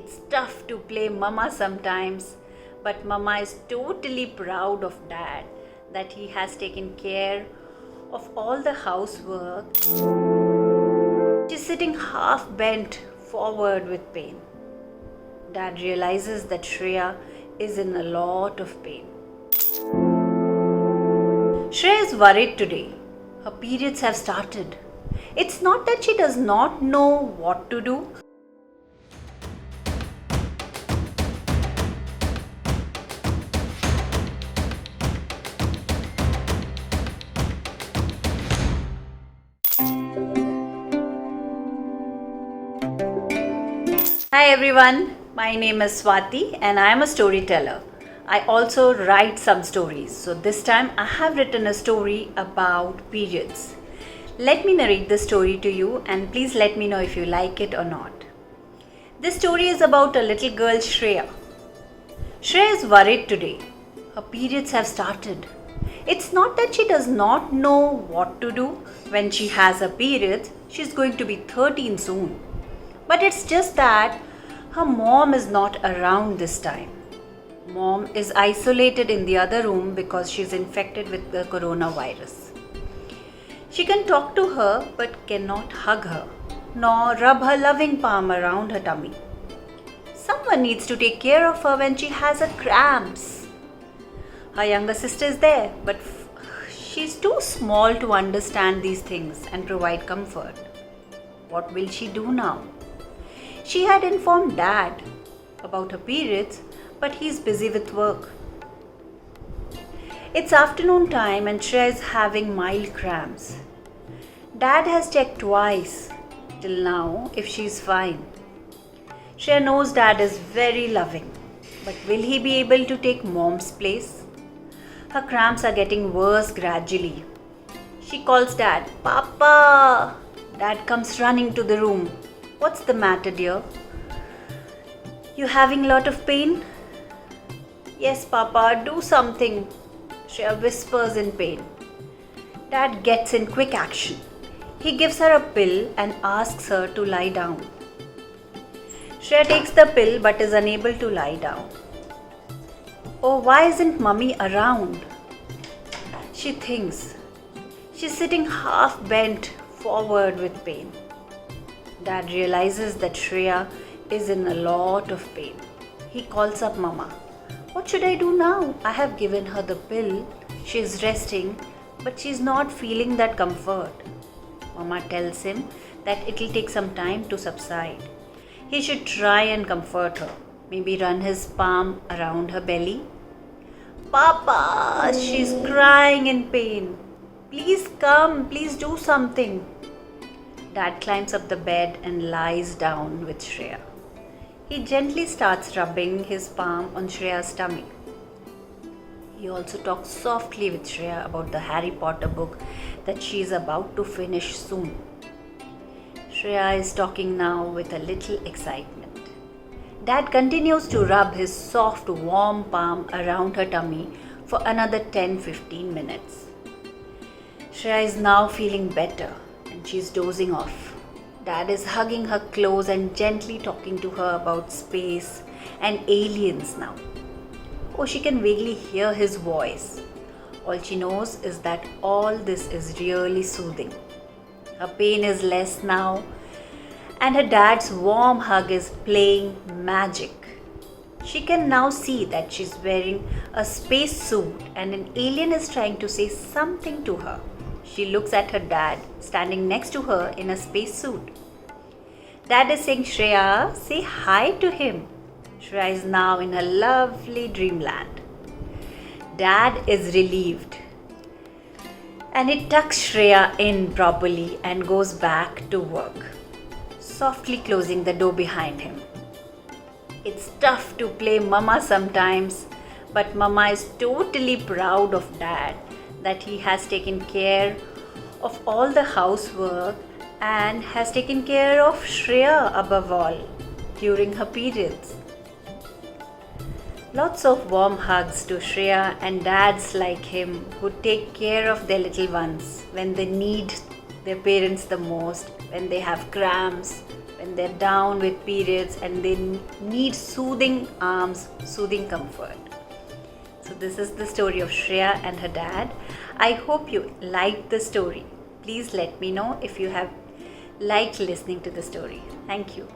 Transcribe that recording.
It's tough to play mama sometimes, but mama is totally proud of dad that he has taken care of all the housework. She's sitting half bent forward with pain. Dad realizes that Shreya is in a lot of pain. Shreya is worried today. Her periods have started. It's not that she does not know what to do. Hi everyone, my name is Swati and I am a storyteller. I also write some stories. So this time I have written a story about periods. Let me narrate the story to you and please let me know if you like it or not. This story is about a little girl, Shreya. Shreya is worried today. Her periods have started. It's not that she does not know what to do. When she has her periods, she's going to be 13 soon. But it's just that her mom is not around this time. Mom is isolated in the other room because she's infected with the coronavirus. She can talk to her but cannot hug her, nor rub her loving palm around her tummy. Someone needs to take care of her when she has her cramps. Her younger sister is there, but she's too small to understand these things and provide comfort. What will she do now? She had informed Dad about her periods, but he's busy with work. It's afternoon time and Shreya is having mild cramps. Dad has checked twice till now if she's fine. Shreya knows Dad is very loving, but will he be able to take Mom's place? Her cramps are getting worse gradually. She calls Dad, "Papa!" Dad comes running to the room. "What's the matter, dear? You having a lot of pain?" "Yes, Papa, do something," Shreya whispers in pain. Dad gets in quick action. He gives her a pill and asks her to lie down. Shreya takes the pill but is unable to lie down. Oh, why isn't Mummy around? She thinks. She's sitting half bent forward with pain. Dad realizes that Shreya is in a lot of pain. He calls up Mama. "What should I do now? I have given her the pill. She is resting, but she's not feeling that comfort." Mama tells him that it'll take some time to subside. He should try and comfort her. Maybe run his palm around her belly. "Papa!" She's crying in pain. "Please come. Please do something." Dad climbs up the bed and lies down with Shreya. He gently starts rubbing his palm on Shreya's tummy. He also talks softly with Shreya about the Harry Potter book that she is about to finish soon. Shreya is talking now with a little excitement. Dad continues to rub his soft, warm palm around her tummy for another 10-15 minutes. Shreya is now feeling better and she's dozing off. Dad is hugging her close and gently talking to her about space and aliens now. Oh, she can vaguely hear his voice. All she knows is that all this is really soothing. Her pain is less now, and her dad's warm hug is playing magic. She can now see that she's wearing a space suit and an alien is trying to say something to her. She looks at her dad standing next to her in a space suit. Dad is saying, "Shreya, say hi to him." Shreya is now in a lovely dreamland. Dad is relieved. And he tucks Shreya in properly and goes back to work, softly closing the door behind him. It's tough to play mama sometimes, but mama is totally proud of Dad that he has taken care of all the housework and has taken care of Shreya above all during her periods. Lots of warm hugs to Shreya and dads like him who take care of their little ones when they need their parents the most, when they have cramps, when they're down with periods and they need soothing arms, soothing comfort. So this is the story of Shreya and her dad. I hope you liked the story. Please let me know if you have liked listening to the story. Thank you.